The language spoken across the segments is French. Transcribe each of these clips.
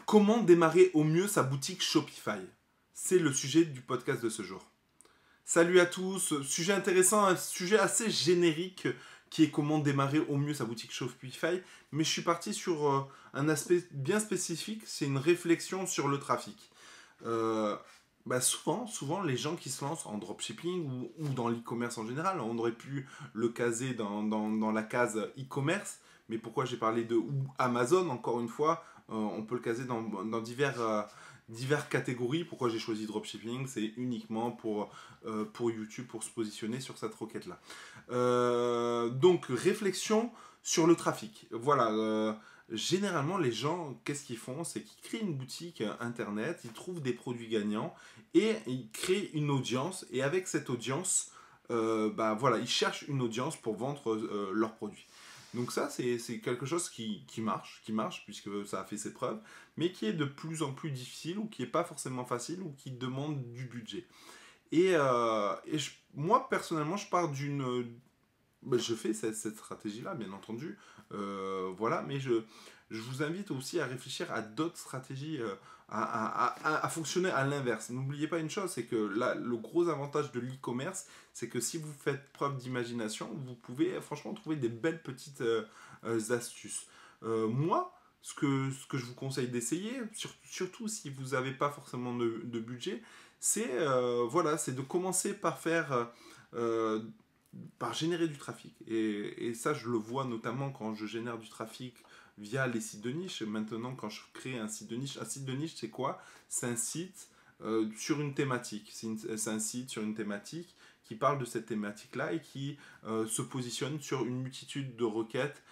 Comment démarrer au mieux sa boutique Shopify? C'est le sujet du podcast de ce jour. Salut à tous, sujet intéressant, un sujet assez générique qui est comment démarrer au mieux sa boutique Shopify, mais je suis parti sur un aspect bien spécifique, c'est une réflexion sur le trafic. Souvent, les gens qui se lancent en dropshipping ou dans l'e-commerce en général, on aurait pu le caser dans la case e-commerce, mais pourquoi j'ai parlé de ou Amazon, encore une fois, on peut le caser dans divers catégories. Pourquoi j'ai choisi dropshipping? C'est uniquement pour YouTube, pour se positionner sur cette requête-là. Donc, réflexion sur le trafic. Voilà, généralement, les gens, qu'est-ce qu'ils font? C'est qu'ils créent une boutique internet, ils trouvent des produits gagnants et ils créent une audience. Et avec cette audience, ils cherchent une audience pour vendre leurs produits. Donc ça, c'est quelque chose qui marche, puisque ça a fait ses preuves, mais qui est de plus en plus difficile ou qui n'est pas forcément facile ou qui demande du budget. Moi, personnellement, je pars je fais cette stratégie-là, bien entendu, mais je vous invite aussi à réfléchir à d'autres stratégies, à fonctionner à l'inverse. N'oubliez pas une chose, c'est que là, le gros avantage de l'e-commerce, c'est que si vous faites preuve d'imagination, vous pouvez franchement trouver des belles petites astuces. Moi, ce que je vous conseille d'essayer, surtout si vous n'avez pas forcément de budget, c'est de commencer par générer du trafic. Et ça, je le vois notamment quand je génère du trafic via les sites de niche. Maintenant, quand je crée un site de niche, c'est quoi? C'est un site sur une thématique. C'est un site sur une thématique qui parle de cette thématique-là et qui se positionne sur une multitude de requêtes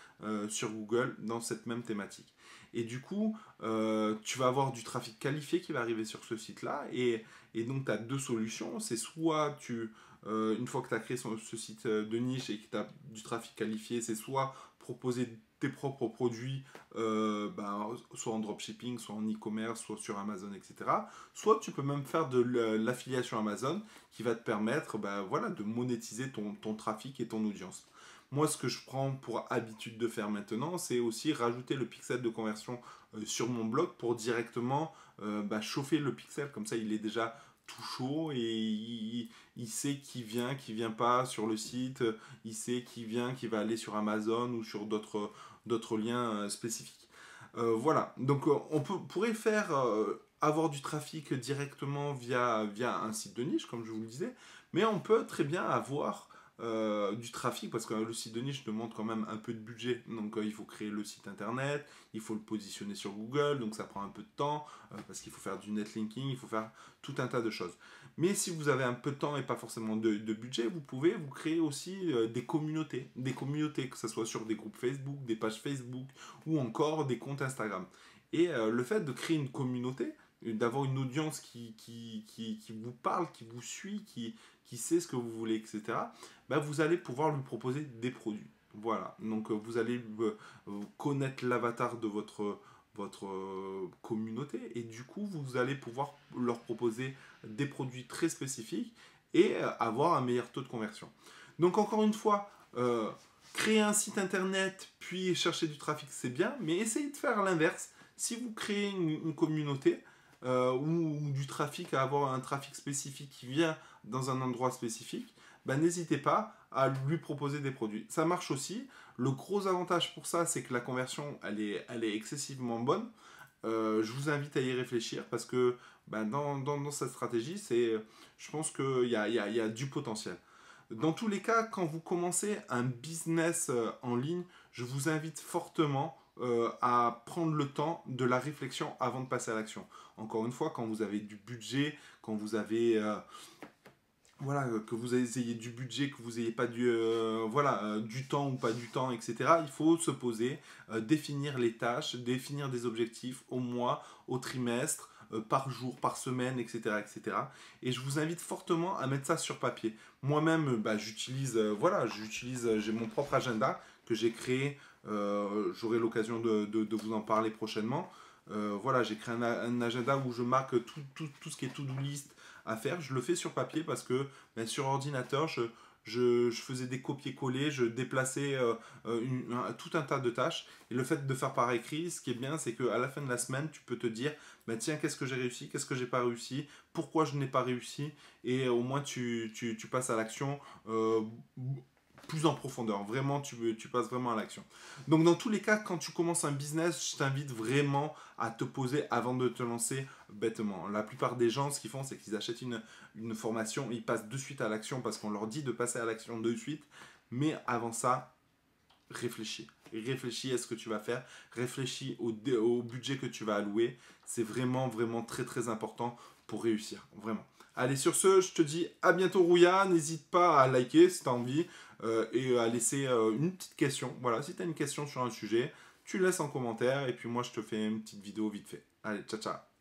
sur Google dans cette même thématique. Et du coup, tu vas avoir du trafic qualifié qui va arriver sur ce site-là. Et donc, tu as deux solutions. C'est soit une fois que tu as créé ce site de niche et que tu as du trafic qualifié, c'est soit proposer tes propres produits, soit en dropshipping, soit en e-commerce, soit sur Amazon, etc. Soit tu peux même faire de l'affiliation Amazon qui va te permettre de monétiser ton trafic et ton audience. Moi, ce que je prends pour habitude de faire maintenant, c'est aussi rajouter le pixel de conversion sur mon blog pour directement chauffer le pixel. Comme ça, il est déjà tout chaud et il sait qui vient pas sur le site, il sait qui va aller sur Amazon ou sur d'autres liens spécifiques. Donc on pourrait faire avoir du trafic directement via un site de niche, comme je vous le disais, mais on peut très bien avoir du trafic, parce que le site de niche demande quand même un peu de budget, donc il faut créer le site internet, il faut le positionner sur Google, donc ça prend un peu de temps, parce qu'il faut faire du netlinking, il faut faire tout un tas de choses. Mais si vous avez un peu de temps et pas forcément de budget, vous pouvez vous créer aussi des communautés, que ce soit sur des groupes Facebook, des pages Facebook ou encore des comptes Instagram. Et le fait de créer une communauté, d'avoir une audience qui vous parle, qui vous suit, qui sait ce que vous voulez, etc., vous allez pouvoir lui proposer des produits. Voilà, donc vous allez connaître l'avatar de votre communauté et du coup vous allez pouvoir leur proposer des produits très spécifiques et avoir un meilleur taux de conversion. Donc encore une fois, créer un site internet puis chercher du trafic, c'est bien, mais essayez de faire l'inverse. Si vous créez une communauté ou du trafic, à avoir un trafic spécifique qui vient dans un endroit spécifique, n'hésitez pas à lui proposer des produits. Ça marche aussi. Le gros avantage pour ça, c'est que la conversion, elle est excessivement bonne. Je vous invite à y réfléchir parce que dans cette stratégie, je pense qu'il y a du potentiel. Dans tous les cas, quand vous commencez un business en ligne, je vous invite fortement à prendre le temps de la réflexion avant de passer à l'action. Encore une fois, quand vous avez du budget, quand vous avez que vous ayez du budget, que vous n'ayez pas du temps ou pas du temps, etc. Il faut se poser, définir les tâches, définir des objectifs au mois, au trimestre, par jour, par semaine, etc., etc. Et je vous invite fortement à mettre ça sur papier. Moi-même, j'ai mon propre agenda que j'ai créé. J'aurai l'occasion de vous en parler prochainement. J'ai créé un agenda où je marque tout ce qui est to-do list à faire. Je le fais sur papier parce que sur ordinateur, je faisais des copier-coller, je déplaçais tout un tas de tâches. Et le fait de faire par écrit, ce qui est bien, c'est qu'à la fin de la semaine, tu peux te dire, bah, tiens, qu'est-ce que j'ai réussi, qu'est-ce que j'ai pas réussi, pourquoi je n'ai pas réussi, et au moins tu passes à l'action plus en profondeur. Vraiment, tu passes vraiment à l'action. Donc, dans tous les cas, quand tu commences un business, je t'invite vraiment à te poser avant de te lancer bêtement. La plupart des gens, ce qu'ils font, c'est qu'ils achètent une formation, ils passent de suite à l'action parce qu'on leur dit de passer à l'action de suite. Mais avant ça, réfléchis. Réfléchis à ce que tu vas faire. Réfléchis au budget que tu vas allouer. C'est vraiment, vraiment très, très important pour réussir. Vraiment. Allez, sur ce, je te dis à bientôt, Rouya. N'hésite pas à liker si tu as envie et à laisser une petite question. Voilà, si tu as une question sur un sujet, tu laisses en commentaire et puis moi, je te fais une petite vidéo vite fait. Allez, ciao, ciao.